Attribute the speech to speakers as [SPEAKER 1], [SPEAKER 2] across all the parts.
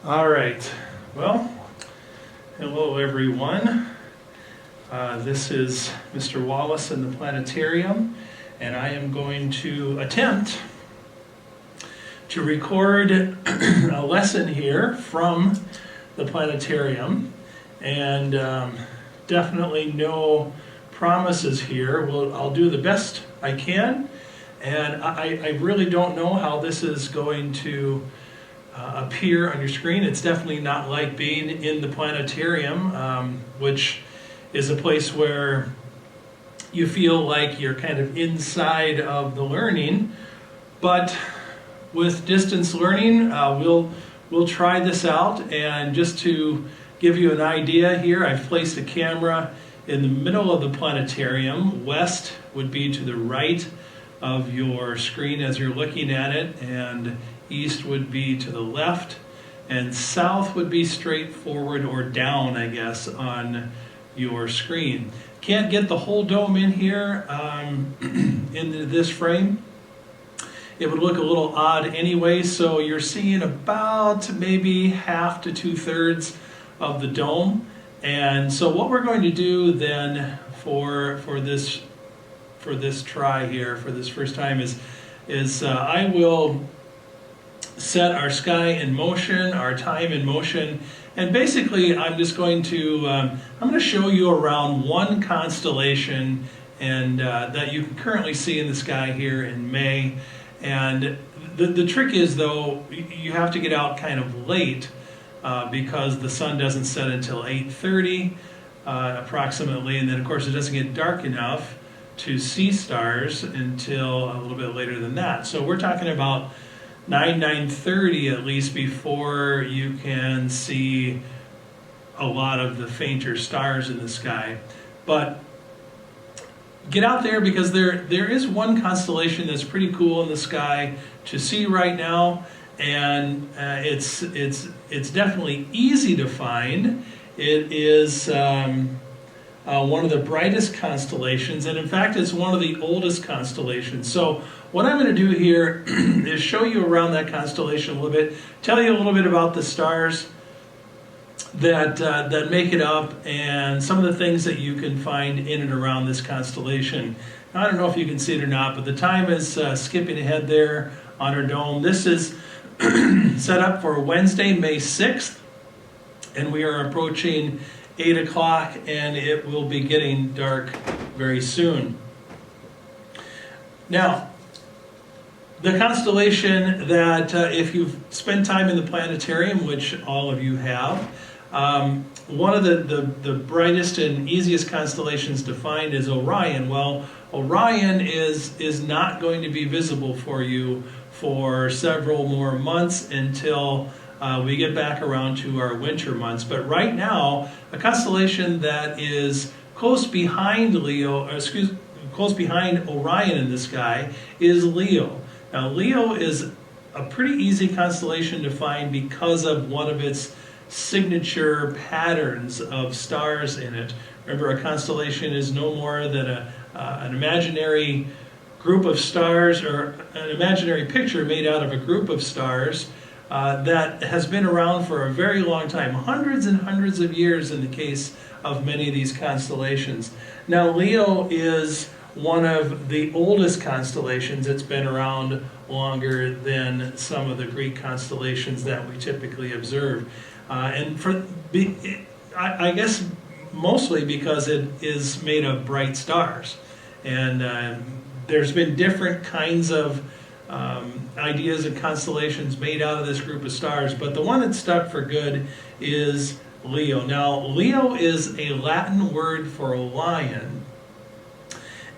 [SPEAKER 1] All right, well, hello everyone. This is Mr. Wallace in the planetarium, and I am going to attempt to record a lesson here from the planetarium, and definitely no promises here. I'll do the best I can, and I really don't know how this is going to appear on your screen. It's definitely not like being in the planetarium, which is a place where you feel like you're kind of inside of the learning. But with distance learning, we'll try this out. And just to give you an idea here, I've placed a camera in the middle of the planetarium. West would be to the right of your screen as you're looking at it, and east would be to the left, and south would be straight forward or down, I guess, on your screen. Can't get the whole dome in here in this frame. It would look a little odd anyway, so you're seeing about maybe half to 2/3 of the dome. And so what we're going to do then for this try here, for this first time, is I will set our sky in motion, our time in motion, and basically I'm just going to I'm going to show you around one constellation and that you can currently see in the sky here in May. And the trick is, though, you have to get out kind of late because the sun doesn't set until 8:30 approximately, and then of course it doesn't get dark enough to see stars until a little bit later than that. So we're talking about 9:30 at least before you can see a lot of the fainter stars in the sky. But get out there, because there is one constellation that's pretty cool in the sky to see right now, and it's definitely easy to find. It is one of the brightest constellations, and in fact it's one of the oldest constellations. So what I'm going to do here is show you around that constellation a little bit, tell you a little bit about the stars that make it up, and some of the things that you can find in and around this constellation. Now, I don't know if you can see it or not, but the time is skipping ahead there on our dome. This is set up for Wednesday, May 6th, and we are approaching 8 o'clock, and it will be getting dark very soon. Now, the constellation that if you've spent time in the planetarium, which all of you have, one of the brightest and easiest constellations to find is Orion. Well, Orion is not going to be visible for you for several more months until we get back around to our winter months. But right now, a constellation that is close behind close behind Orion in the sky is Leo. Now, Leo is a pretty easy constellation to find because of one of its signature patterns of stars in it. Remember, a constellation is no more than an imaginary group of stars, or an imaginary picture made out of a group of stars that has been around for a very long time, hundreds and hundreds of years in the case of many of these constellations. Now, Leo is one of the oldest constellations. It's been around longer than some of the Greek constellations that we typically observe. I guess mostly because it is made of bright stars. And there's been different kinds of ideas and constellations made out of this group of stars, but the one that stuck for good is Leo. Now, Leo is a Latin word for lion.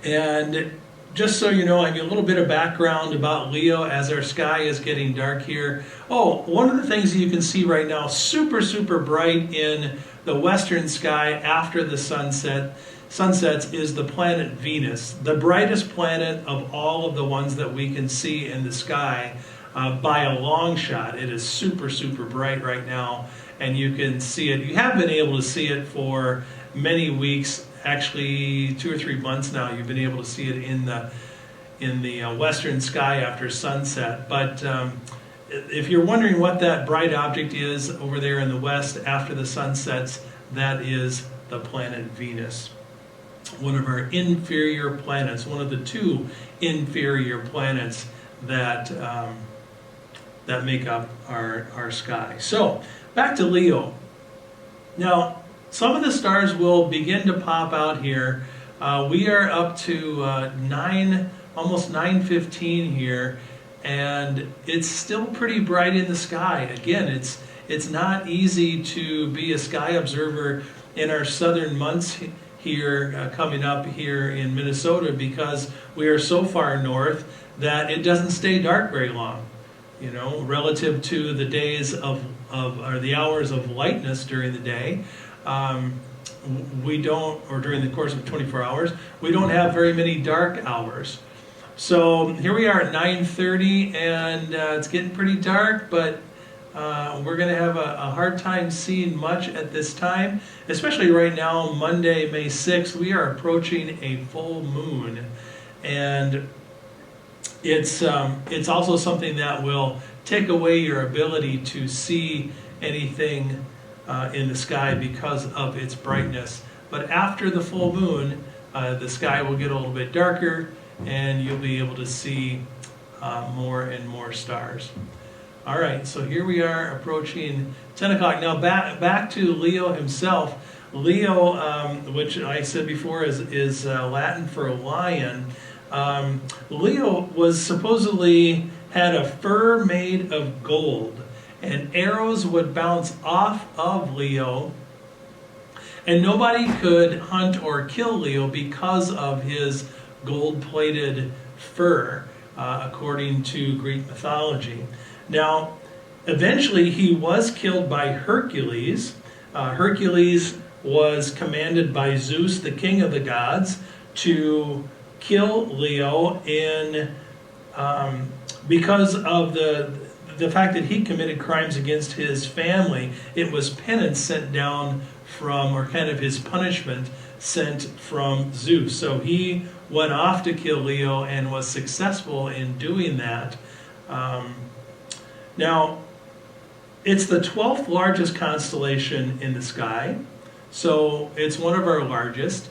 [SPEAKER 1] And just so you know, I give you a little bit of background about Leo as our sky is getting dark here. Oh, one of the things that you can see right now, super, super bright in the western sky after the sunsets, is the planet Venus, the brightest planet of all of the ones that we can see in the sky by a long shot. It is super, super bright right now, and you can see it. You have been able to see it for many weeks. Actually 2 or 3 months now, you've been able to see it in the western sky after sunset. But if you're wondering what that bright object is over there in the west after the sun sets, that is the planet Venus. One of our inferior planets, one of the two inferior planets that that make up our sky. So, back to Leo. Now, some of the stars will begin to pop out here. We are up to almost 9:15 here, and it's still pretty bright in the sky. Again, it's not easy to be a sky observer in our southern months here coming up here in Minnesota, because we are so far north that it doesn't stay dark very long. You know, relative to the days or the hours of lightness during the day, we don't, or during the course of 24 hours, we don't have very many dark hours. So here we are at 9:30, and it's getting pretty dark, but we're going to have a hard time seeing much at this time, especially right now, Monday, May 6th. We are approaching a full moon, and it's also something that will take away your ability to see anything in the sky because of its brightness. But after the full moon, the sky will get a little bit darker, and you'll be able to see more and more stars. All right, so here we are approaching 10 o'clock. Now back to Leo himself. Leo, which I said before is Latin for lion. Leo was supposedly had a fur made of gold, and arrows would bounce off of Leo, and nobody could hunt or kill Leo because of his gold-plated fur, according to Greek mythology. Now, eventually he was killed by Hercules. Hercules was commanded by Zeus, the king of the gods, to kill Leo because of the fact that he committed crimes against his family. It was penance sent down from, or kind of his punishment sent from Zeus. So he went off to kill Leo and was successful in doing that. Now, it's the 12th largest constellation in the sky, so it's one of our largest,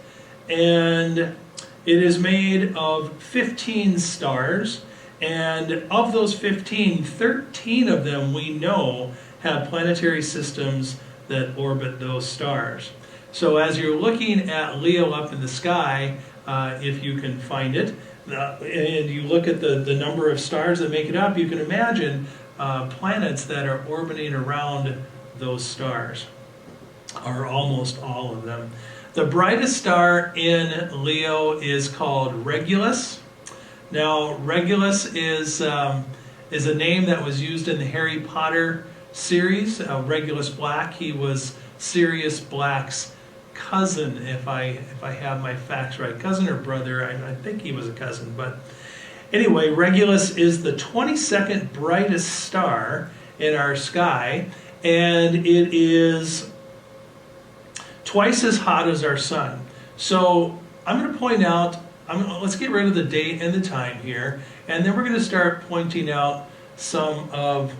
[SPEAKER 1] and it is made of 15 stars, and of those 15, 13 of them we know have planetary systems that orbit those stars. So as you're looking at Leo up in the sky, if you can find it, and you look at the number of stars that make it up, you can imagine planets that are orbiting around those stars, or almost all of them. The brightest star in Leo is called Regulus. Now, Regulus is a name that was used in the Harry Potter series. Regulus Black, he was Sirius Black's cousin, if I have my facts right. Cousin or brother, I think he was a cousin, but anyway, Regulus is the 22nd brightest star in our sky, and it is twice as hot as our sun. So I'm going to point out, let's get rid of the date and the time here, and then we're going to start pointing out some of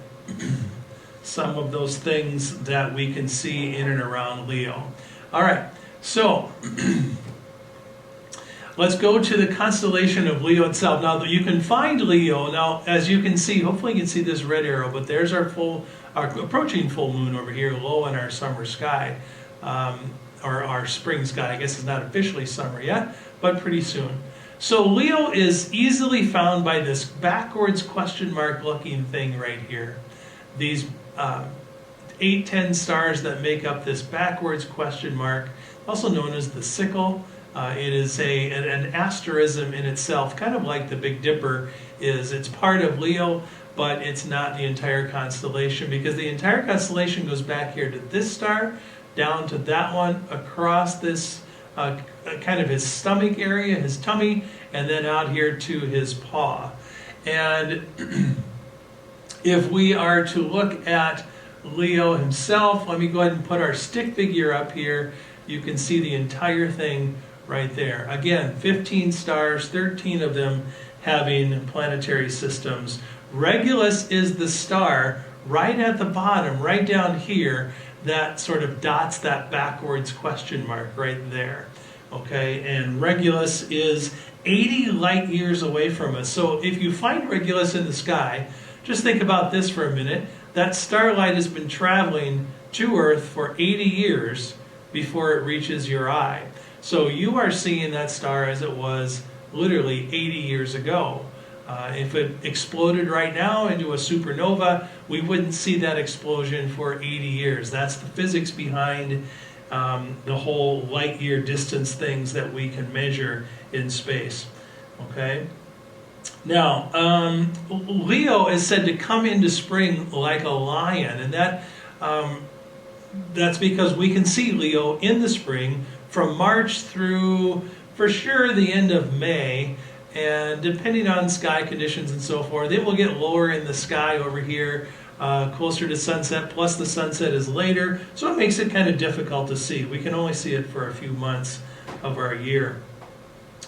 [SPEAKER 1] those things that we can see in and around Leo. All right, so let's go to the constellation of Leo itself. Now, you can find Leo. Now, as you can see, hopefully you can see this red arrow, but there's our approaching full moon over here, low in our summer sky, or our spring sky. I guess it's not officially summer yet, but pretty soon. So Leo is easily found by this backwards question mark looking thing right here. These 8, 10 stars that make up this backwards question mark, also known as the sickle. It is an asterism in itself, kind of like the Big Dipper is. It's part of Leo, but it's not the entire constellation, because the entire constellation goes back here to this star, down to that one, across this kind of his stomach area, his tummy, and then out here to his paw. And if we are to look at Leo himself, let me go ahead and put our stick figure up here. You can see the entire thing right there. Again, 15 stars, 13 of them having planetary systems. Regulus is the star right at the bottom, right down here, that sort of dots that backwards question mark right there. Okay, and Regulus is 80 light years away from us. So if you find Regulus in the sky, just think about this for a minute. That starlight has been traveling to Earth for 80 years before it reaches your eye. So you are seeing that star as it was literally 80 years ago. If it exploded right now into a supernova, we wouldn't see that explosion for 80 years. That's the physics behind the whole light year distance things that we can measure in space. Okay. Now, Leo is said to come into spring like a lion, and that's because we can see Leo in the spring from March through, for sure, the end of May. And depending on sky conditions and so forth, it will get lower in the sky over here, closer to sunset, plus the sunset is later, so it makes it kind of difficult to see. We can only see it for a few months of our year.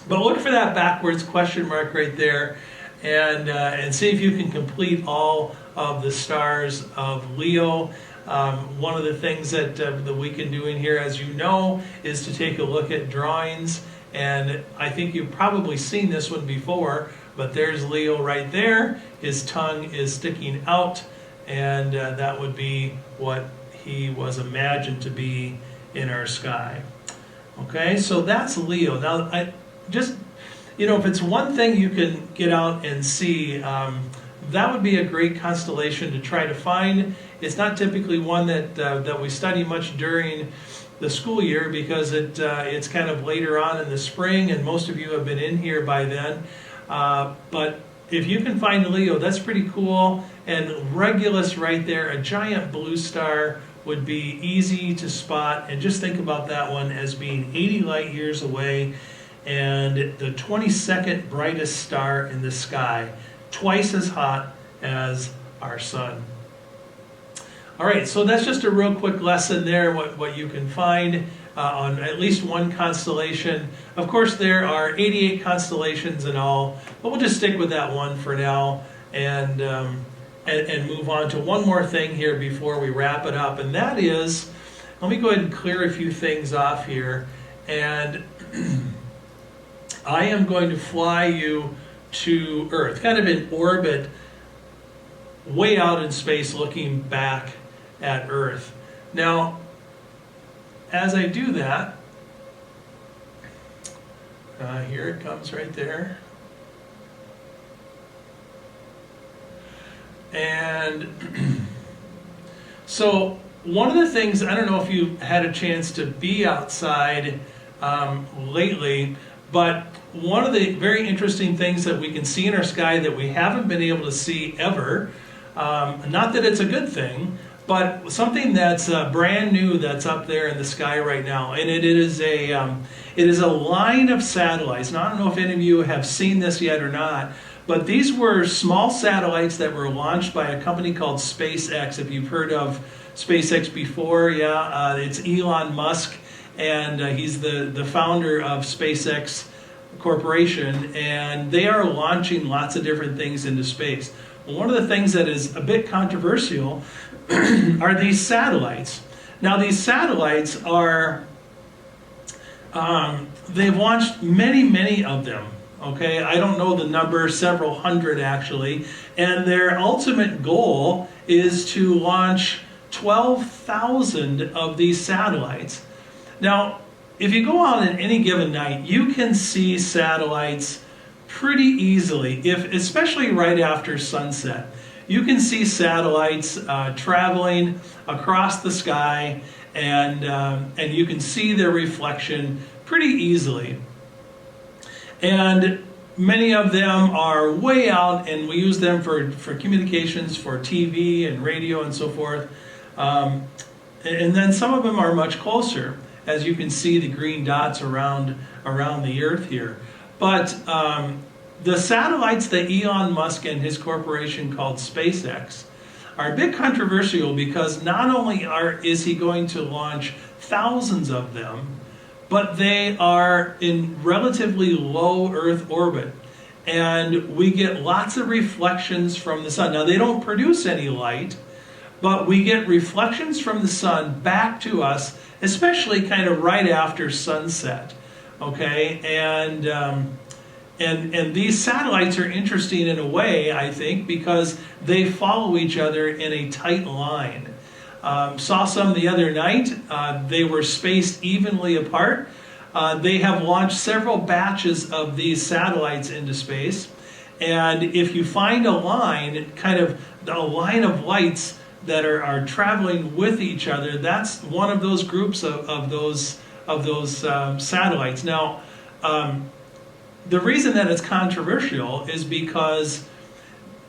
[SPEAKER 1] But look for that backwards question mark right there, and see if you can complete all of the stars of Leo. One of the things that we can do in here, as you know, is to take a look at drawings. And I think you've probably seen this one before, but there's Leo right there. His tongue is sticking out, and that would be what he was imagined to be in our sky. Okay, so that's Leo. Now, if it's one thing you can get out and see, that would be a great constellation to try to find. It's not typically one that we study much during the school year because it's kind of later on in the spring, and most of you have been in here by then. But if you can find Leo, that's pretty cool. And Regulus right there, a giant blue star, would be easy to spot. And just think about that one as being 80 light years away, and the 22nd brightest star in the sky, twice as hot as our sun. All right, so that's just a real quick lesson there, what you can find on at least one constellation. Of course, there are 88 constellations in all, but we'll just stick with that one for now and move on to one more thing here before we wrap it up. And that is, let me go ahead and clear a few things off here. And I am going to fly you to Earth, kind of in orbit, way out in space looking back at Earth. Now, as I do that, here it comes right there. And so one of the things, I don't know if you had a chance to be outside lately, but one of the very interesting things that we can see in our sky that we haven't been able to see ever, not that it's a good thing, but something that's brand new that's up there in the sky right now, and it is a line of satellites. Now, I don't know if any of you have seen this yet or not, but these were small satellites that were launched by a company called SpaceX. If you've heard of SpaceX before, it's Elon Musk, and he's the founder of SpaceX Corporation, and they are launching lots of different things into space. Well, one of the things that is a bit controversial are these satellites. Now, these satellites are, they've launched many of them. Okay, I don't know the number, several hundred actually, and their ultimate goal is to launch 12,000 of these satellites. Now, if you go out on any given night, you can see satellites pretty easily, especially right after sunset. You can see satellites traveling across the sky, and you can see their reflection pretty easily. And many of them are way out, and we use them for communications, for TV and radio and so forth. And then some of them are much closer, as you can see the green dots around the Earth here. But the satellites that Elon Musk and his corporation called SpaceX are a bit controversial because not only is he going to launch thousands of them, but they are in relatively low Earth orbit. and we get lots of reflections from the sun. Now, they don't produce any light, but we get reflections from the sun back to us, especially kind of right after sunset. Okay, and these satellites are interesting in a way, I think, because they follow each other in a tight line. Saw some the other night. They were spaced evenly apart. They have launched several batches of these satellites into space. And if you find a line, kind of a line of lights that are traveling with each other, that's one of those groups of those satellites. Now, the reason that it's controversial is because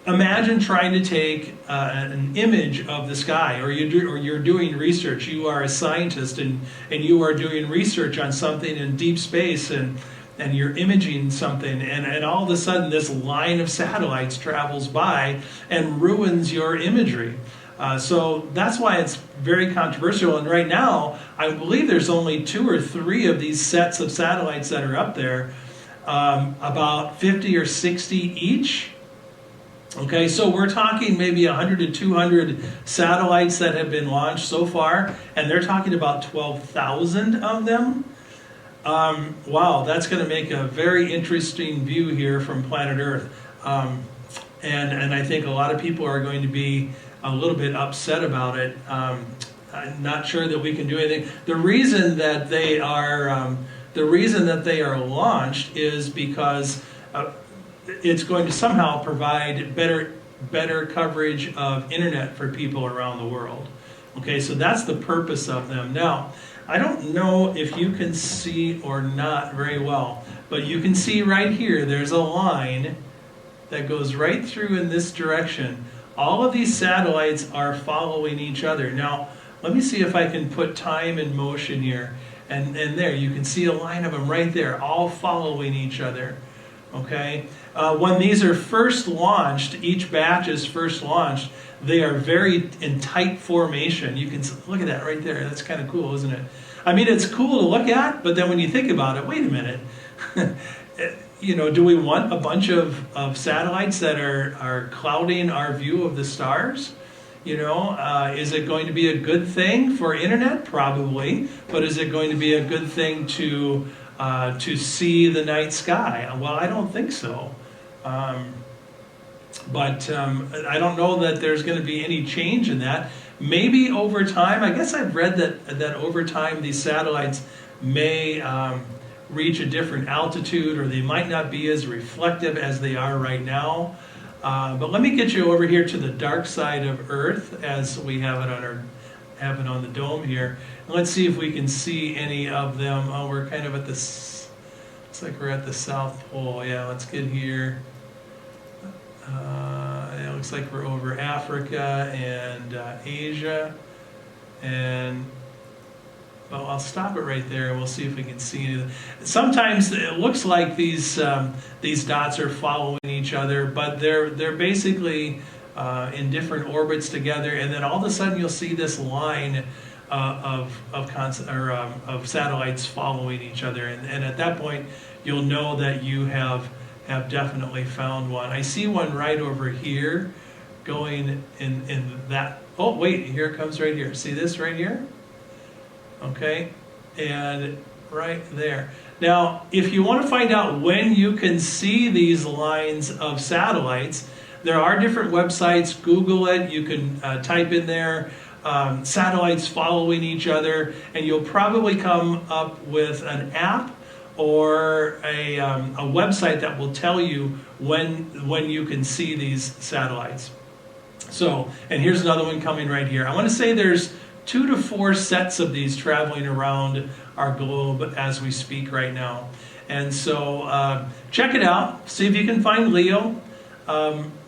[SPEAKER 1] imagine trying to take an image of the sky, or you're doing research. You are a scientist and you are doing research on something in deep space, and you're imaging something, and all of a sudden this line of satellites travels by and ruins your imagery. So that's why it's very controversial. And right now, I believe there's only 2 or 3 of these sets of satellites that are up there. About 50 or 60 each. Okay, so we're talking maybe 100 to 200 satellites that have been launched so far, and they're talking about 12,000 of them. Wow, that's going to make a very interesting view here from planet Earth. And I think a lot of people are going to be a little bit upset about it. I'm not sure that we can do anything. The reason that they are launched is because it's going to somehow provide better coverage of internet for people around the world. Okay, so that's the purpose of them. Now, I don't know if you can see or not very well, but you can see right here, there's a line that goes right through in this direction. All of these satellites are following each other. Now, let me see if I can put time in motion here. And there, you can see a line of them right there, all following each other. Okay? When these are first launched, each batch is first launched, they are very in tight formation. You can look at that right there. That's kind of cool, isn't it? I mean, it's cool to look at, but then when you think about it, wait a minute. You know, do we want a bunch of satellites that are clouding our view of the stars? You know, is it going to be a good thing for internet? Probably. But is it going to be a good thing to see the night sky? Well, I don't think so. But I don't know that there's going to be any change in that. Maybe over time, I guess I've read that over time these satellites may reach a different altitude, or they might not be as reflective as they are right now. But let me get you over here to the dark side of Earth, as we have it on the dome here. And let's see if we can see any of them. Oh, we're kind of at looks like we're at the South Pole. Yeah, let's get here. It looks like we're over Africa and Asia. And well, I'll stop it right there, and we'll see if we can see anything. Sometimes it looks like these dots are following each other, but they're basically in different orbits together. And then all of a sudden, you'll see this line of satellites following each other, and at that point, you'll know that you have definitely found one. I see one right over here, going in that. Oh, wait! Here it comes right here. See this right here? Okay, and right there. Now, if you want to find out when you can see these lines of satellites, there are different websites. Google it. You can type in there satellites following each other, and you'll probably come up with an app or a website that will tell you when you can see these satellites. So, and here's another one coming right here. I want to say there's 2 to 4 sets of these traveling around our globe as we speak right now. And so check it out. See if you can find Leo.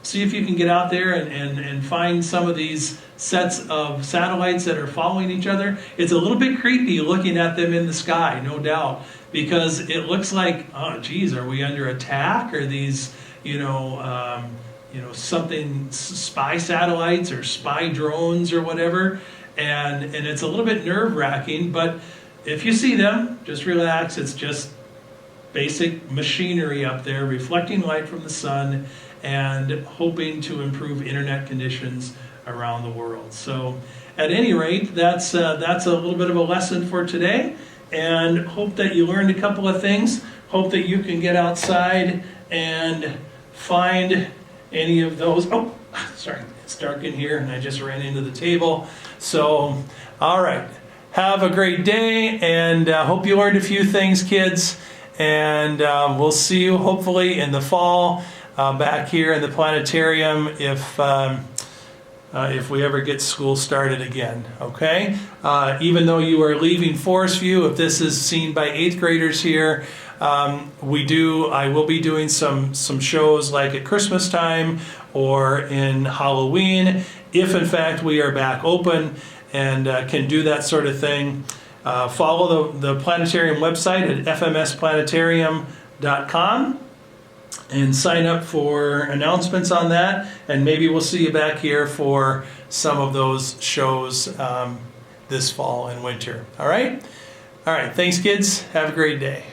[SPEAKER 1] See if you can get out there and find some of these sets of satellites that are following each other. It's a little bit creepy looking at them in the sky, no doubt, because it looks like, oh, geez, are we under attack? Are these, something, spy satellites or spy drones or whatever? And it's a little bit nerve-wracking, but if you see them, just relax. It's just basic machinery up there reflecting light from the sun and hoping to improve internet conditions around the world. So at any rate, that's a little bit of a lesson for today, and hope that you learned a couple of things. Hope that you can get outside and find any of those. Oh, sorry, it's dark in here and I just ran into the table. So, all right, have a great day, and hope you learned a few things, kids. And we'll see you hopefully in the fall back here in the planetarium if we ever get school started again, okay? Even though you are leaving Forestview, if this is seen by 8th graders here, I will be doing some shows like at Christmas time or in Halloween, if in fact we are back open and can do that sort of thing. Follow the planetarium website at fmsplanetarium.com and sign up for announcements on that, and maybe we'll see you back here for some of those shows this fall and winter. All right? All right, thanks kids. Have a great day.